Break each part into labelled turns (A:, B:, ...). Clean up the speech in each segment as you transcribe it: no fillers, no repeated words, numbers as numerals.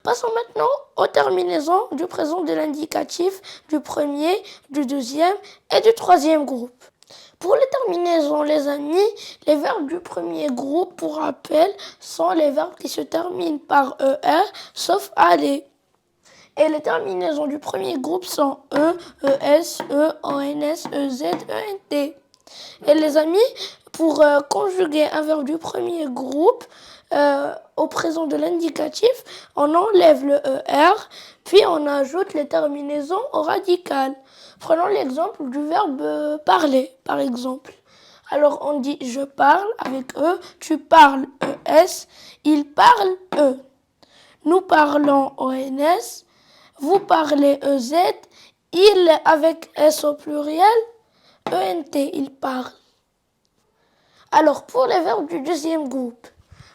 A: Passons maintenant aux terminaisons du présent de l'indicatif du premier, du deuxième et du troisième groupe. Pour les terminaisons, les amis, les verbes du premier groupe, pour rappel, sont les verbes qui se terminent par ER, sauf aller. Et les terminaisons du premier groupe sont E, ES, ENS, EZ, ENT. Et les amis, pour conjuguer un verbe du premier groupe au présent de l'indicatif, on enlève le ER, puis on ajoute les terminaisons au radical. Prenons l'exemple du verbe parler, par exemple. Alors on dit je parle avec E, tu parles ES, il parle E. Nous parlons ONS, vous parlez EZ, il avec S au pluriel, ENT, il parle. Alors pour les verbes du deuxième groupe,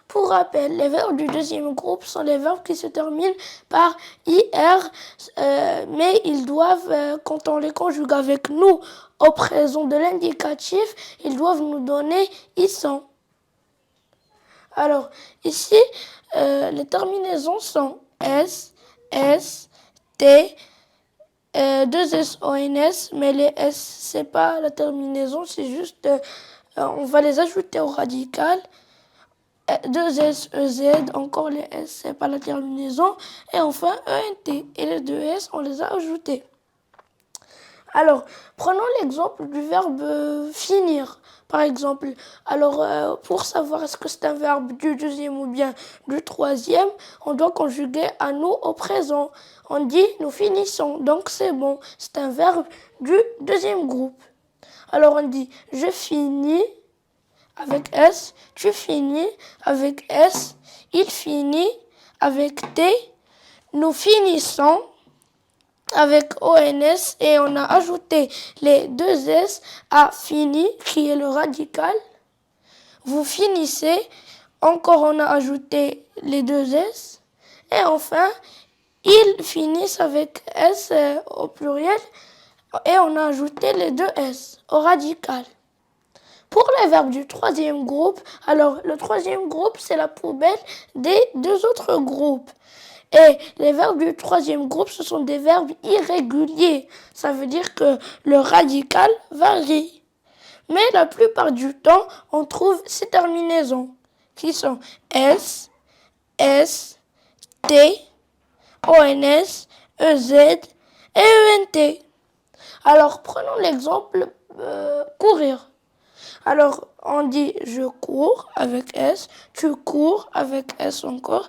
A: pour rappel, les verbes du deuxième groupe sont les verbes qui se terminent par IR, mais ils doivent, quand on les conjugue avec nous au présent de l'indicatif, ils doivent nous donner ils sont. Alors ici, les terminaisons sont S, S, T, 2SONS, mais les S, c'est pas la terminaison, c'est juste, on va les ajouter au radical. 2S, EZ, encore les S, c'est pas la terminaison. Et enfin, ENT. Et les deux S, on les a ajoutés. Alors, prenons l'exemple du verbe finir, par exemple. Alors, pour savoir est-ce que c'est un verbe du deuxième ou bien du troisième, on doit conjuguer à nous au présent. On dit nous finissons, donc c'est bon, c'est un verbe du deuxième groupe. Alors, on dit je finis avec S, tu finis avec S, il finit avec T, nous finissons avec ONS et on a ajouté les deux S à fini qui est le radical. Vous finissez, encore on a ajouté les deux S et enfin ils finissent avec S au pluriel et on a ajouté les deux S au radical. Pour les verbes du troisième groupe, alors le troisième groupe c'est la poubelle des deux autres groupes. Et les verbes du troisième groupe, ce sont des verbes irréguliers. Ça veut dire que le radical varie. Mais la plupart du temps, on trouve ces terminaisons qui sont S, S, T, ONS, EZ et ENT. Alors prenons l'exemple courir. Alors on dit je cours avec S, tu cours avec S encore,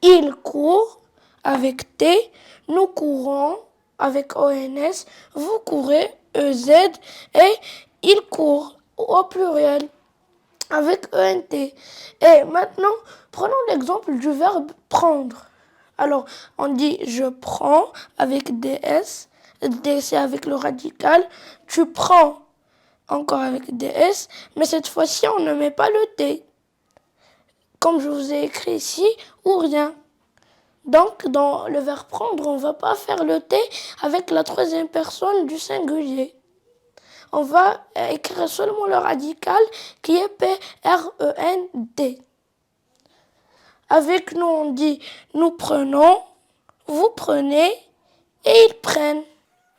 A: il court avec T, nous courons avec ONS, vous courez EZ et il court au pluriel avec ENT. Et maintenant, prenons l'exemple du verbe prendre. Alors, on dit je prends avec DS, DS avec le radical, tu prends encore avec DS, mais cette fois-ci, on ne met pas le T, comme je vous ai écrit ici, ou rien. Donc, dans le verbe prendre, on ne va pas faire le T avec la troisième personne du singulier. On va écrire seulement le radical qui est P-R-E-N-D. Avec nous, on dit nous prenons, vous prenez et ils prennent.